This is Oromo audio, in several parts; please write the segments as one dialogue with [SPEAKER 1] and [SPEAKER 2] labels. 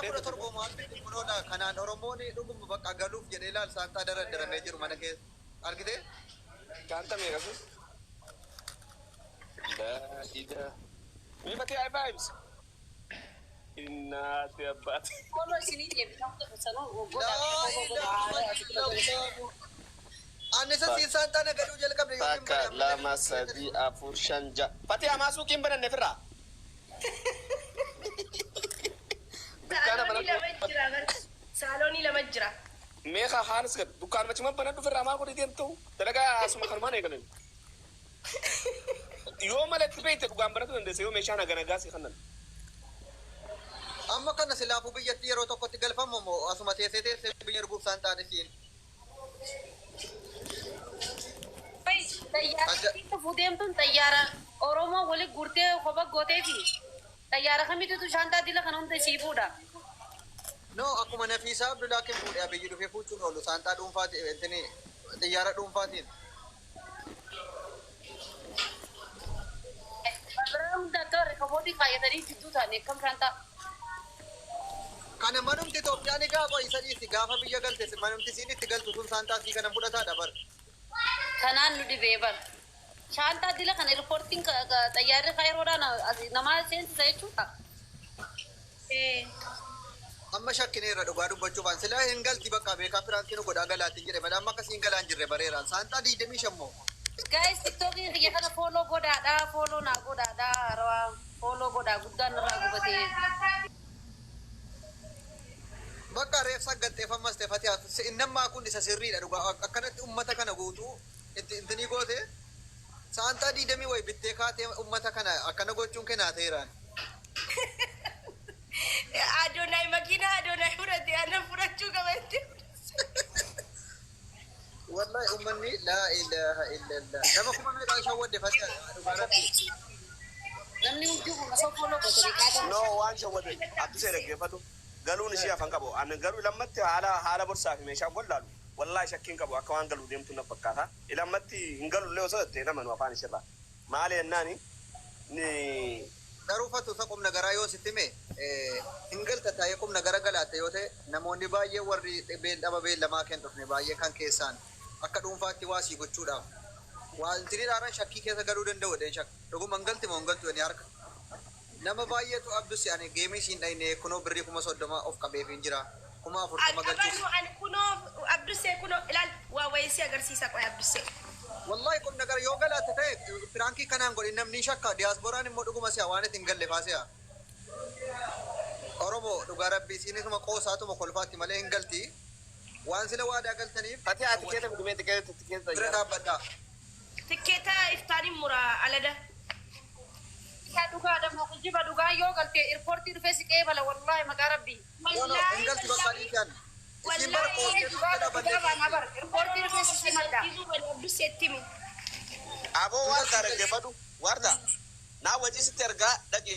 [SPEAKER 1] pura torbo maal kunola kanaan Oromooni dhuguma bakka galuuf jedhee laal saantaa darandaramee jiru mana keessa argite
[SPEAKER 2] Saantaa meeqa sun? Ida. Mi fatih ay vibes. Inna tiabat.
[SPEAKER 3] Kalau sini dia bilang tuh pesan
[SPEAKER 1] Anessa si saantaa nagaduu jalqabne
[SPEAKER 2] Taka lama sadi afur shanja. Fatih masukin badan Nefra.
[SPEAKER 3] Saloni lama jira.
[SPEAKER 2] Meeqa haalis gad dukkaan macam mana tu Nefra maal kau diam tu. Telaga asma karmane kan. Yo malet bete dukkaan badan tu ndese yo mesha naga si kanan.
[SPEAKER 1] amma kana silaafu biyyatti yeroo tokkotti galfamu moo asuma teessee biyya arguuf saantaa isiin
[SPEAKER 3] Tayyara fuudheem tun tayyara Oromoo wali gurtee kopha gootee fi tayyara kamitu shantaa dila kan humna isii fuudha.
[SPEAKER 1] no akkuma Nafiisaa Abdullaakin fuudhee abiyyi dhufee fuuchuun oolu saantaa dhuunfaati intini xiyyaara dhuunfaatiin
[SPEAKER 3] Barang dakar kamooti kaayatanii jidduu taane kam shantaa.
[SPEAKER 1] kana manumti Itoophiyaan gaafa isa dhiisti gaafa biyya galte manumti siin itti galtu sun saantaa sii kana fudhataadha bar
[SPEAKER 3] Kanaan nu dhibee bar. Shantaa dila kan riippoortiin xayyaarri kaayiroodhaan namaa seensisa jechuudha.
[SPEAKER 1] amma shakkineerra dhugaa dubbachuufaan silaa hin galti bakka beekaa firaankiin godhaa galaatiin jedhe madaan akka siin galaan jirre bareeraan saantaa 25 moo
[SPEAKER 3] Guys, TikTokii kiyya kana follow godhaadha, follow naa godhaadha, rawaa follow godhaa guddaan irraa gubatee.
[SPEAKER 1] bakka reefsa gatteefammas teefate innammaa kun isa sirriidha dhugaa akkanatti ummata kana guutuu intini goote saantaa 20 way bittee kaatee ummata kana akkana gochuun kennaa ta'eeraan.
[SPEAKER 4] Adonai makina Adonai furate ana furachuu qabatti.
[SPEAKER 1] Wallahi ummanni la ilaha illallah nama kuma meeqa shawwadde fatiha dhugaarratti.
[SPEAKER 3] Namni hundi kun osoo follow godhanii kaatan.
[SPEAKER 2] No waan shawwade abdisee dhaggeeffatu. Galuun ishee afaan qabu. Ani garuu lammatti haala borsaa fi meeshaa gollaalu. Wallahi shakkiin qabu akka waan galuu deemtu na fakkaata. Lammatti hin galullee osoo ta'e nama nu afaan ishirraa. Maali jennaani ni
[SPEAKER 1] Garuu fatu isa qubna garaa yoo sitti mee hin galta taa'ee qubna gara galaate yoo ta'e namoonni baay'ee warri dhaba beellamaa kan dhufne baay'ee kan keessaan akka dhuunfaatti waa sii gochuudhaaf. Wanti dhaaran shakkii keessa galuu danda'u dha shakki. Dhuguma hin galti moo hin galtu ni harka. Nama baay'eetu abdusi ani geemii siin dhayne kunoo birrii 30 of qabeef hin jira. 40 galchuuf.
[SPEAKER 4] Ani kunoo abdusee kunoo ilaal waa wayisii agarsiisa qoy abdusee.
[SPEAKER 1] Wallahi qubna gara yoo galaate ta'e firankii kanaan godhin namni shakka diyaaspooraan immoo dhuguma si'a waan ittiin galle faasi'a. Oromoo dhugaa rabbii siinisuma qoosaatuma kolfaatti malee hin galti. Waan sila waadaa galtaniif.
[SPEAKER 2] Fatih tikeeta fidumee tikeeta
[SPEAKER 1] bira dhaabbadhaa.
[SPEAKER 4] Tikkeeta iftaaniin muraa alada.
[SPEAKER 3] Yaa dhugaa dammoo kujiba dhugaa yoo galte airportii dhufee si qeebala wallahi maqaa rabbii.
[SPEAKER 1] Hin galti bakka dhiisan. Isin bara qoosee
[SPEAKER 3] Dhugaa baana bar airportii dhufee si madda.
[SPEAKER 4] Abdusee timi.
[SPEAKER 2] Aboo warta dhaggeeffatu warta. Naa wajji sitti ergaa dhaqi.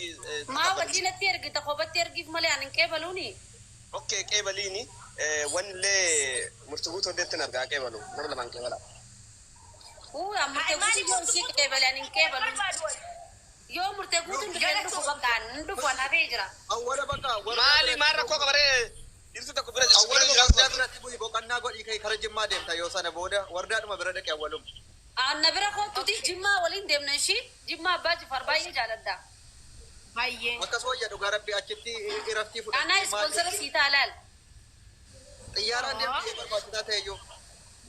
[SPEAKER 3] Maa wajjinatti ergita kophatti ergiif malee ani hin qeebaluuni.
[SPEAKER 2] Okay qeebaliini wanillee murtuu todeetti ergaa qeebalu nama lamaan qeebala.
[SPEAKER 3] Amma teguusi yoo si qeebale ani hin qeebalu. Yoo murtee guutuun dhufee dhufu bakkaan dhufu anaafee jira.
[SPEAKER 1] awwala bakka
[SPEAKER 2] Maali maal rakkoo qabaree dhirsu tokko bira
[SPEAKER 1] awwala wardaa biratti bu'i boqonnaa godhii kai kara jimmaa deemta yoo sana booda wardaadhuma bira dhaqe awwalum.
[SPEAKER 3] Anna bira kootuti jimmaa waliin deemna ishii jimmaa abbaa jifar baay'ee jaaladha.
[SPEAKER 4] Baay'ee.
[SPEAKER 1] Akkas wayya dhugaa rabbii achitti iraftii fudhatu.
[SPEAKER 3] Anaa ispoonsara sii taalaal.
[SPEAKER 1] Xiyyaaraan deemtee barbaachisaa ta'e iyyuu.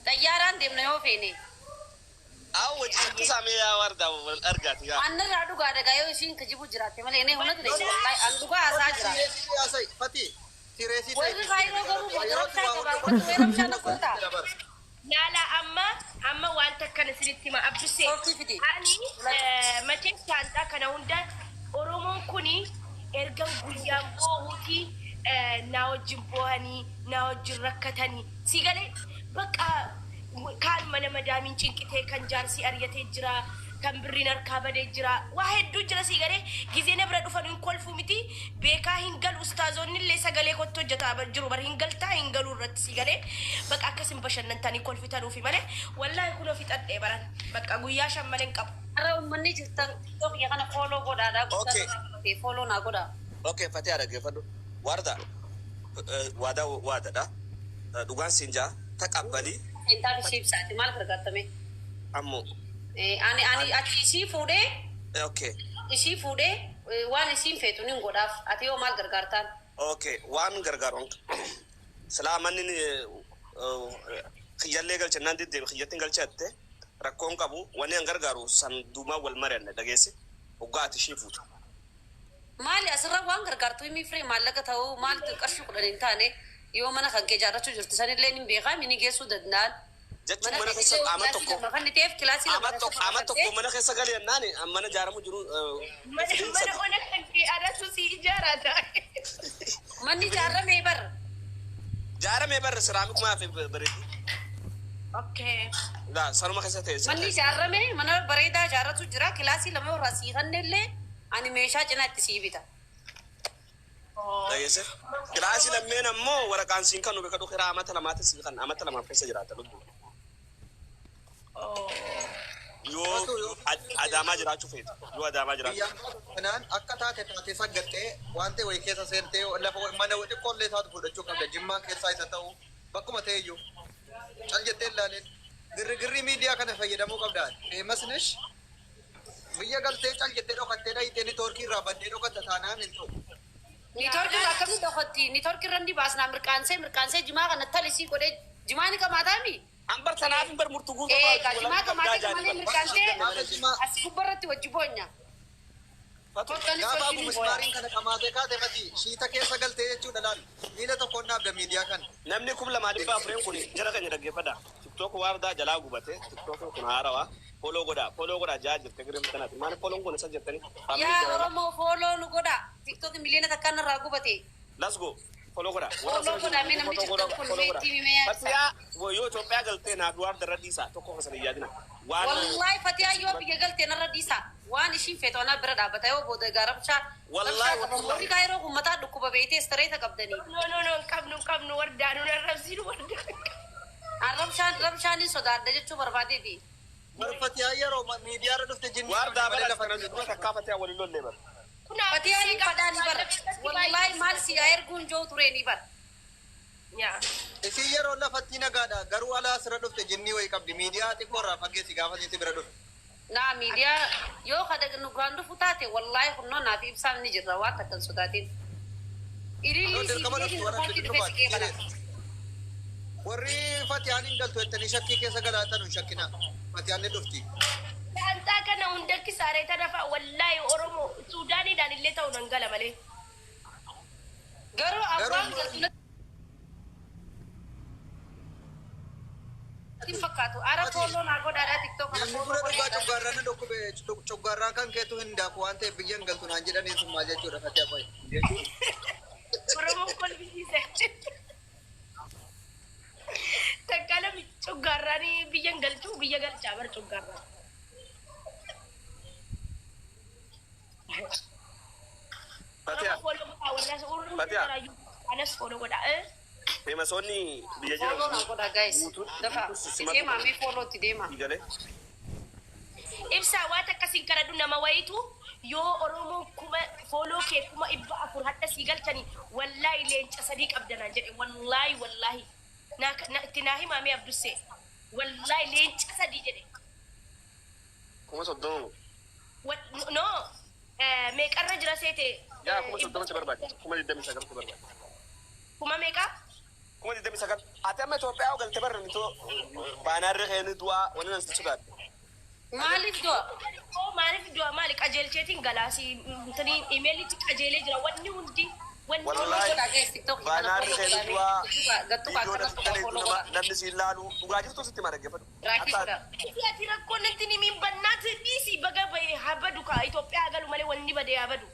[SPEAKER 3] Xayyaaraan deemna yoo feene.
[SPEAKER 2] Aw wajji sitti saamee yaa warda argaati yaa.
[SPEAKER 3] Anna irraa dhugaa dhagaa yoo ishiin kajibu jiraatte malee inni humna ture an dhugaa haasaa jira.
[SPEAKER 1] Sireesii Fati. Sireesii
[SPEAKER 3] Warri kaayiroo garuu boodoroftaa qabaa wanti weerarumshaa na goota.
[SPEAKER 4] Laala amma wanta kana sinitti hima abdusee.
[SPEAKER 3] Sooftii fidi.
[SPEAKER 4] Ani mateen saantaa kana hunda Oromoon kuni erga guyyaan boohuuti naa wajjin boohanii naa wajjin rakkatanii si galee bakka kaan mana madaamiin cinqitee kan jaarsi ari'atee jira kan birriin harkaa badee jira waa hedduu jira si galee gizee na bira dhufan hin kolfuu miti beekaa hin galu ustaazonni illee sagalee kottu hojjetaa jiru bar hin galtaa hin galuu irratti si galee bakka akkas hin bashannantanii kolfitanuufi malee wallaahi kunoo fixadhee baran bakka guyyaa shan malee hin qabu.
[SPEAKER 3] Har'a uummanni jirtan TikTok kana follow godhaadha.
[SPEAKER 2] Okay.
[SPEAKER 3] Follow naa godhaa.
[SPEAKER 2] Okay Fatih dhaggeeffadhu warda waadadha. Dhugaan siinjaa taqabbalii
[SPEAKER 3] Intaa bishii ibsaati maal gargaartame?
[SPEAKER 2] ammoo.
[SPEAKER 3] Ani achi ishii fuudhee
[SPEAKER 2] Okay.
[SPEAKER 3] ishii fuudhee waan isiin feetu nin godhaaf ati yoo maal gargaartaan?
[SPEAKER 2] Okay. Waan gargaaruun silaa manni kiyyallee galchannaan deddeebi kiyyattiin galchatte rakkoon qabu wanni an gargaaru san duumaa wal mari'anne dhageesse hoggaa ati ishii fuutu.
[SPEAKER 3] Maali asirra waan gargaartu himii firee maallaqa ta'uu maal qarshii kudhan hin taane yoo mana kan kee jaarrachuu jirtu sanillee nin beekaa mini geessuu danda'an.
[SPEAKER 2] Jechuun mana keessa ama tokko mana keessa galee naani mana jaaramu jiru.
[SPEAKER 4] Mana ona kan kee adatu si ijaarata.
[SPEAKER 3] Manni jaarramee barra.
[SPEAKER 2] Jaaramee barra siraamikumaa fi bareedu.
[SPEAKER 4] Okay.
[SPEAKER 2] Laa sanuma keessa ta'e.
[SPEAKER 3] Manni jaarramee mana bareedaa jaarratu jira kilaasii lama irraa sii kannellee ani meeshaa cinaa itti sii bita.
[SPEAKER 2] Dhageesse. Kilaasii lammeen ammoo waraqaan siin kan beekadu kiraa amata lamaatti siin kan amata lamaaf keessa jiraata lubbu. Yoo adaamaa jiraachuu feetu. Yoo adaamaa jiraachuu.
[SPEAKER 1] Kanaan akka taate saggattee waan ta'e wayii keessa seentee lafa mana xiqqoollee taatu fudhachuu qabda. Jimmaa keessaa isa ta'u bakkuma ta'eyyuu cal jettee ilaaleen girgirrii miidiyaa kana fayyadamuu qabda. Feemasnish biyya galtee cal jettee dhokattee dhayitee niitoorkii irraa baddee dhokatta taanaan hin ta'u.
[SPEAKER 3] Niitoorkii irraa akkamitti dhokatti? Niitoorkii irra ni baasnaa mirqaansee jimaa kana talisii godhee jimaa ni qamaataami?
[SPEAKER 2] Ambar tanaaf hin barmurtu guutuu.
[SPEAKER 3] Jimaa qamaatee malee mirqaansee as gubbarratti wajji boonya.
[SPEAKER 1] Gaafa abu mismaariin kana qamaatee kaate mati shiita keessa galtee jechuudha laal. Miila tokkoon dhaabda miidiyaa kana.
[SPEAKER 2] Namni 2,400 kun jara keenya dhaggeeffadha. TikTok waardaa jalaa gubate. TikTok kun haarawaa. Foloo godhaa jaa jirte girim kanaati. Maali foloon kun isa jettanii?
[SPEAKER 3] Yaa Oromoo foloo nu godha. TikTok miliyoona takkaan irraa gubate.
[SPEAKER 2] Let's go. Foloo godhaa.
[SPEAKER 3] Foloo godhaa mee namni TikTok kun beektii mimee yaadsa.
[SPEAKER 2] Fatiyaa yoo Itoophiyaa galtee naaf waarda irra dhiisaa tokko keessa hin yaadina.
[SPEAKER 3] Wallahi Fatiyaa yoo biyya galtee narra dhiisaa. Waan ishiin feetoonaa bira dhaabbata yoo booda gaarabshaa. Wallahi kaa yeroo uummataa dhukkuba beeytee istareeta qabdanii.
[SPEAKER 4] No, qabnu wardaa nu arrabsiinu wardaa.
[SPEAKER 3] Rabshaanin sodaadha jechuu barbaadeeti.
[SPEAKER 1] Fatiyaa yeroo miidiyaa irra dhufte jinni.
[SPEAKER 2] Waardaa bala lafa jiru takkaa Fatiyaa waliin lollee bara.
[SPEAKER 3] Fatiyaan fadhaan bara. Wallahi maal si erguun joo turee ni bara.
[SPEAKER 1] Isin yeroo lafatti nagaadha garuu alaa asirra dhufte jinnii wayii qabdi miidiyaa xiqqoo irraa fageessi gaafa itti bira dhufte.
[SPEAKER 3] Naa miidiyaa yoo kada nugaan dhufu taate wallahi kunnoo naaf ibsaan ni jirra waan takkan sodaatiin.
[SPEAKER 1] Warri Fatiyaan hin galtu jettanii shakkii keessa galaatan hin shakkina. Fatiyaan ni dhufti.
[SPEAKER 4] Antaa kana hundakki saareeta nafa wallahi Oromoo Suudaaniidhaan illee ta'uu nan gala malee.
[SPEAKER 3] Garuu abbaan galtu fakkaatu. Ara fooloo naa godhaadhaa TikTok kana
[SPEAKER 1] fooloo godhaadhaa. Coggaarraa na dhukkube coggaarraa kan keetu hin daaku waan ta'eef biyyan galtu naan jedhanii sun maal jechuudha Fatiyaa qoye.
[SPEAKER 4] Oromoon kolbisiise. Takkala coggaarraan biyyan galchuu biyya galchaa bara coggaarraa.
[SPEAKER 2] Fatiyaa.
[SPEAKER 4] Anas fooloo godhaa.
[SPEAKER 2] Feemasoonni biyya jiran.
[SPEAKER 3] Fooloo naa godhaa guys. Dafa deemaa mee foolootti deemaa.
[SPEAKER 4] Ibsaa waan akkasiin kadhadhu nama wayitu yoo Oromoo kuma fooloo kee kuma 400 hadda sii galchanii wallahi leenca sadii qabdanaan jedhe wallahi. Itti naa himaamee Abdussee wallahi leenca sadii jedhe.
[SPEAKER 2] Kuma 30.
[SPEAKER 4] No meeqarra jira seete.
[SPEAKER 2] Yaa kuma 30 si barbaade. Kuma 29 si barbaade.
[SPEAKER 4] Kuma meeqa?
[SPEAKER 2] Kuma 29. Ati amma Itoophiyaa galte barra nitoo baanaarri keenya du'aa wani nan sodaadha.
[SPEAKER 3] Maaliif du'a?
[SPEAKER 4] Maaliif du'a maali qajeelcheetiin galaasii intanii imeelitti qajeelee jira wanni hundi.
[SPEAKER 2] Baanaarri keenya du'aa namni si ilaalu dhugaa jirtu sitti mara geeffadhu.
[SPEAKER 4] Ati rakkoon natti nimiin bannaati dhiisii baga bahee habadu kaa Itoophiyaa galu malee wanni badee habadu.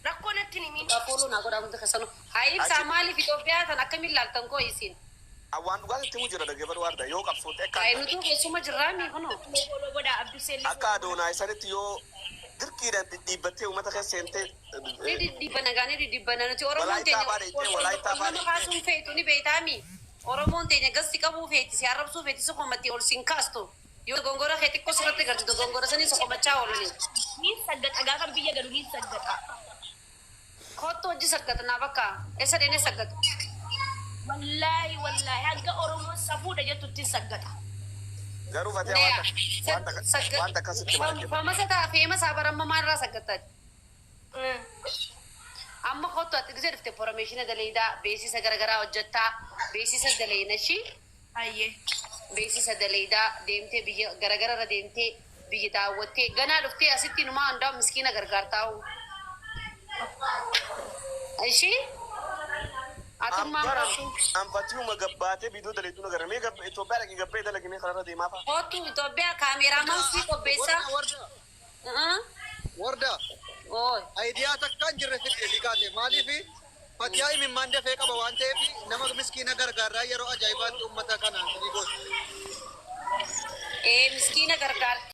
[SPEAKER 4] Rakkoon natti nimiin.
[SPEAKER 3] Fooloo naa godhaa hundi keessanuu. Haa ibsaa maaliif Itoophiyaa tan akkamiin laaltan koo isiin?
[SPEAKER 2] Awwaan dhugaa sitti mujjira dhaggeeffadhu waarda yoo qabsoote akka.
[SPEAKER 3] Nutu keessuma jirraami kunoo.
[SPEAKER 4] Fooloo godhaa Abduseellee.
[SPEAKER 2] Akka adoonaa isanitti yoo dirqiidhaan dhidhiibbattee uummata keessa seentee.
[SPEAKER 3] Ni dhidhiibbana nuti Oromoon teenya kaasuun feetu ni beektaami. Oromoon teenya gasti qabuu feeti si arrabsuu feeti sokomatti ol siin kaastu. Yoo gongora kee xiqqoo sirratti galchitu gongora sanii sokomachaa oolani.
[SPEAKER 4] Niin saggata gaafa biyya galu niin saggata.
[SPEAKER 3] Kottu hojii saggatanaa bakka eessa deemee saggatu.
[SPEAKER 4] Wallahi wallahi hanga Oromoon safuudha jettutti saggata.
[SPEAKER 2] Garuu fatee wanta akkasitti mana
[SPEAKER 3] famasa ta'a feemasa baramma maalirraa saggattati. Amma kottu ati gisee dhufte information daleedaa beeksisa garagaraa hojjettaa beeksisa daleeynashii
[SPEAKER 4] Ayyee.
[SPEAKER 3] beeksisa daleedaa deemtee biyya garagararra deemtee biyya daawwattee ganaa dhuftee asitti numaa hundaa miskiina gargaartaa'u. Ishii atummaan qabdu.
[SPEAKER 2] Anfatiyuma gabbaatee biidoo daleetuun agarramee Itoophiyaa dhaqee gabbee dalagimee kanarra deemaa fa'a.
[SPEAKER 3] Kottu Itoophiyaa kaameramaan sii qopheessaa.
[SPEAKER 1] Warda.
[SPEAKER 3] Ooy.
[SPEAKER 1] Ayidiyaa takkaan jirre fidee dhiqaate maaliifi Fatiyaa imimmaan dafee qaba waan ta'eef nama miskiina gargaaraa yeroo ajaa'ibaatti uummata kanaan ni gosa.
[SPEAKER 3] Miskiina gargaarta.